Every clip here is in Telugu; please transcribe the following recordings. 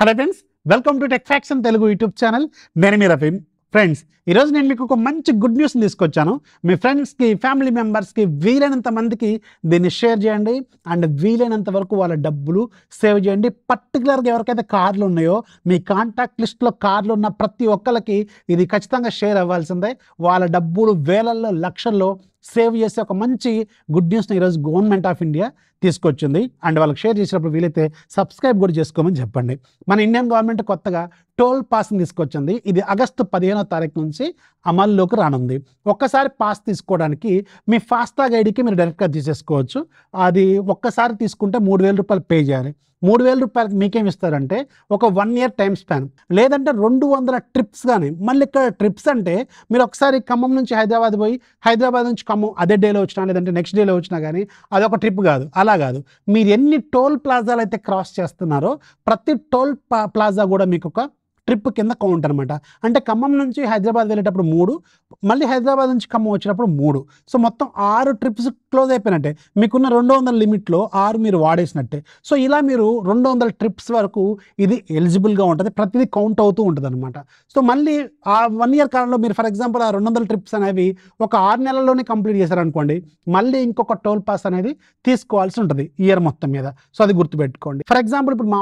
Hello friends, welcome to tech fax Telugu YouTube channel. నేను మీ రఫీన్. ఫ్రెండ్స్, ఈరోజు నేను మీకు ఒక మంచి గుడ్ న్యూస్ని తీసుకొచ్చాను. మీ ఫ్రెండ్స్కి, ఫ్యామిలీ మెంబర్స్కి వీలైనంత మందికి దీన్ని షేర్ చేయండి అండ్ వీలైనంత వరకు వాళ్ళ డబ్బులు సేవ్ చేయండి. పర్టికులర్గా ఎవరికైతే కార్లు ఉన్నాయో, మీ కాంటాక్ట్ లిస్ట్లో కార్లు ఉన్న ప్రతి ఒక్కరికి ఇది ఖచ్చితంగా షేర్ అవ్వాల్సిందే. వాళ్ళ డబ్బులు వేలల్లో, లక్షల్లో సేవ్ చేసే ఒక మంచి గుడ్ న్యూస్ని ఈరోజు గవర్నమెంట్ ఆఫ్ ఇండియా తీసుకొచ్చింది. అండ్ వాళ్ళకి షేర్ చేసినప్పుడు వీలైతే సబ్స్క్రైబ్ కూడా చేసుకోమని చెప్పండి. మన ఇండియన్ గవర్నమెంట్ కొత్తగా టోల్ పాస్ని తీసుకొచ్చింది. ఇది ఆగస్టు 15వ తారీఖు నుంచి అమల్లోకి రానుంది. ఒక్కసారి పాస్ తీసుకోవడానికి మీ ఫాస్టాగ్ ఐడికి మీరు డైరెక్ట్గా తీసేసుకోవచ్చు. అది ఒక్కసారి తీసుకుంటే 3,000 రూపాయలు పే చేయాలి. 3,000 రూపాయలకి మీకేమి ఇస్తారంటే ఒక 1 ఇయర్ టైం స్పాన్, లేదంటే 200 ట్రిప్స్. కానీ మళ్ళీ ఇక్కడ ట్రిప్స్ అంటే మీరు ఒకసారి ఖమ్మం నుంచి హైదరాబాద్ పోయి, హైదరాబాద్ నుంచి ఖమ్మం అదే డేలో వచ్చినా, లేదంటే నెక్స్ట్ డేలో వచ్చినా కానీ అదొక ట్రిప్ కాదు. అలా కాదు, మీరు ఎన్ని టోల్ ప్లాజాలు అయితే క్రాస్ చేస్తున్నారో ప్రతి టోల్ ప్లాజా కూడా మీకు ఒక ట్రిప్ కింద కౌంట్ అనమాట. అంటే ఖమ్మం నుంచి హైదరాబాద్ వెళ్ళేటప్పుడు 3, మళ్ళీ హైదరాబాద్ నుంచి ఖమ్మం వచ్చినప్పుడు 3. సో మొత్తం 6 ట్రిప్స్ క్లోజ్ అయిపోయినట్టే. మీకున్న 200 లిమిట్లో 6 మీరు వాడేసినట్టే. సో ఇలా మీరు 200 ట్రిప్స్ వరకు ఇది ఎలిజిబుల్గా ఉంటుంది. ప్రతిదీ కౌంట్ అవుతూ ఉంటుంది అనమాట. సో మళ్ళీ ఆ 1 ఇయర్ కాలంలో మీరు ఫర్ ఎగ్జాంపుల్ ఆ 200 ట్రిప్స్ అనేవి ఒక 6 నెలల్లోనే కంప్లీట్ చేశారనుకోండి, మళ్ళీ ఇంకొక టోల్ పాస్ అనేది తీసుకోవాల్సి ఉంటుంది ఇయర్ మొత్తం మీద. సో అది గుర్తుపెట్టుకోండి. ఫర్ ఎగ్జాంపుల్ ఇప్పుడు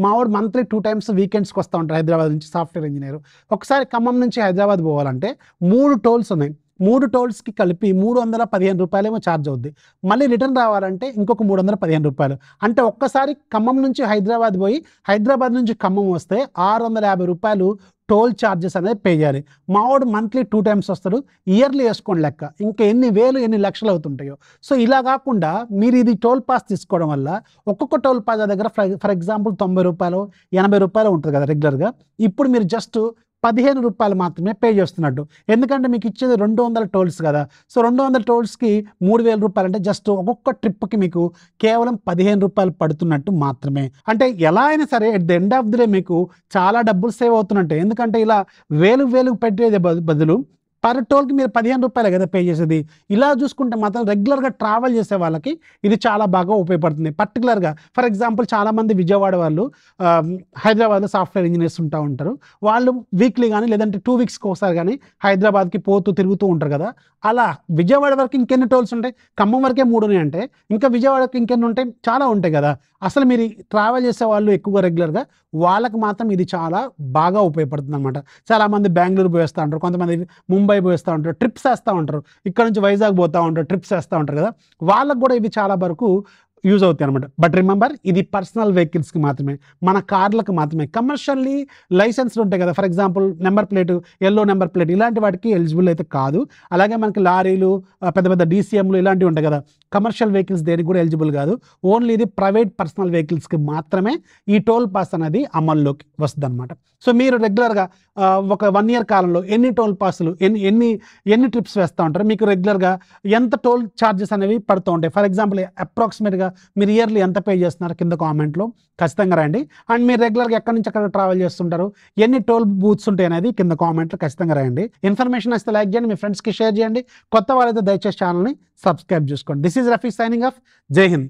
మావాడు మంత్లీ 2 టైమ్స్ వీకెండ్స్కి వస్తూ ఉంటారు హైదరాబాద్ నుంచి, సాఫ్ట్వేర్ ఇంజనీర్. ఒకసారి ఖమ్మం నుంచి హైదరాబాద్ పోవాలంటే 3 టోల్స్ ఉన్నాయి. 3 టోల్స్కి కలిపి 315 రూపాయలేమో ఛార్జ్ అవుద్ది. మళ్ళీ రిటర్న్ రావాలంటే ఇంకొక 315 రూపాయలు. అంటే ఒక్కసారి ఖమ్మం నుంచి హైదరాబాద్ పోయి, హైదరాబాద్ నుంచి ఖమ్మం వస్తే 650 రూపాయలు టోల్ ఛార్జెస్ అనేది పే చేయాలి. మావాడు మంత్లీ 2 టైమ్స్ వస్తాడు, ఇయర్లీ వేసుకోండి లెక్క. ఇంకా ఎన్ని వేలు, ఎన్ని లక్షలు అవుతుంటాయో. సో ఇలా కాకుండా మీరు ఇది టోల్ పాస్ తీసుకోవడం వల్ల ఒక్కొక్క టోల్ ప్లాజా దగ్గర ఫర్ ఎగ్జాంపుల్ 90 రూపాయలు, 80 రూపాయలు ఉంటుంది కదా రెగ్యులర్గా. ఇప్పుడు మీరు జస్ట్ 15 రూపాయలు మాత్రమే పే చేస్తున్నట్టు. ఎందుకంటే మీకు ఇచ్చేది 200 టోల్స్ కదా. సో 200 టోల్స్కి 3,000 రూపాయలు అంటే జస్ట్ ఒక్కొక్క ట్రిప్కి మీకు కేవలం 15 రూపాయలు పడుతున్నట్టు మాత్రమే. అంటే ఎలా అయినా సరే at the end of the day మీకు చాలా డబ్బులు సేవ్ అవుతున్నట్టే. ఎందుకంటే ఇలా వేలు పెట్టేది బదులు పర్ టోల్కి మీరు 15 రూపాయలే కదా పే చేసేది. ఇలా చూసుకుంటే మాత్రం రెగ్యులర్గా ట్రావెల్ చేసే వాళ్ళకి ఇది చాలా బాగా ఉపయోగపడుతుంది. పర్టికులర్గా ఫర్ ఎగ్జాంపుల్ చాలామంది విజయవాడ వాళ్ళు హైదరాబాద్లో సాఫ్ట్వేర్ ఇంజనీర్స్ ఉంటారు. వాళ్ళు వీక్లీ కానీ లేదంటే 2 వీక్స్కి ఒకసారి కానీ హైదరాబాద్కి తిరుగుతూ ఉంటారు కదా. అలా విజయవాడ వరకు ఇంకెన్ని టోల్స్ ఉంటాయి? ఖమ్మం వరకే 3 ఉన్నాయి అంటే ఇంకా విజయవాడకి ఇంకెన్ని ఉంటాయి? చాలా ఉంటాయి కదా. అసలు మీరు ట్రావెల్ చేసే వాళ్ళు ఎక్కువగా రెగ్యులర్గా వాళ్ళకి మాత్రం ఇది చాలా బాగా ఉపయోగపడుతుంది అనమాట. చాలామంది బెంగళూరు పోయేస్తూ ఉంటారు, కొంతమంది ముంబై పోయేస్తూ ఉంటారు, ట్రిప్స్ వేస్తూ ఉంటారు, ఇక్కడ నుంచి వైజాగ్ పోతూ ఉంటారు, ట్రిప్స్ వేస్తూ ఉంటారు కదా. వాళ్ళకు కూడా ఇవి చాలా వరకు యూజ్ అవుతాయి అనమాట. బట్ రిమెంబర్, ఇది పర్సనల్ వెహికల్స్కి మాత్రమే, మన కార్లకు మాత్రమే. కమర్షియల్లీ లైసెన్స్లు ఉంటాయి కదా, for example number plate, yellow number plate, ఇలాంటి వాటికి ఎలిజిబుల్ అయితే కాదు. అలాగే మనకి లారీలు, పెద్ద పెద్ద DCMలు ఇలాంటివి ఉంటాయి కదా, కమర్షియల్ వెహికల్స్ దేనికి కూడా ఎలిజిబుల్ కాదు. ఓన్లీ ఇది ప్రైవేట్ పర్సనల్ వెహికల్స్కి మాత్రమే ఈ టోల్ పాస్ అనేది అమల్లోకి వస్తుంది అనమాట. సో మీరు రెగ్యులర్గా ఒక 1 ఇయర్ కాలంలో ఎన్ని టోల్ పాసులు, ఎన్ని ట్రిప్స్ వేస్తూ ఉంటారు, మీకు రెగ్యులర్గా ఎంత టోల్ ఛార్జెస్ అనేవి పడుతూ ఉంటాయి. ఫర్ ఎగ్జాంపుల్ అప్రాక్సిమేట్గా మీరు ఇయర్లీ ఎంత పే చేస్తున్నారు కింద కామెంట్లో ఖచ్చితంగా రాయండి. అండ్ మీరు రెగ్యులర్గా ఎక్కడి నుంచి ఎక్కడ ట్రావెల్ చేస్తుంటారు, ఎన్ని టోల్ బూత్స్ ఉంటాయి అనేది కింద కామెంట్లో ఖచ్చితంగా రాయండి. ఇన్ఫర్మేషన్ వస్తే లైక్ చేయండి, మీ ఫ్రెండ్స్కి షేర్ చేయండి. కొత్త వాళ్ళైతే దయచేసి ఛానల్ని సబ్స్క్రైబ్ చేసుకోండి. This is Rafi signing off. జై హింద్.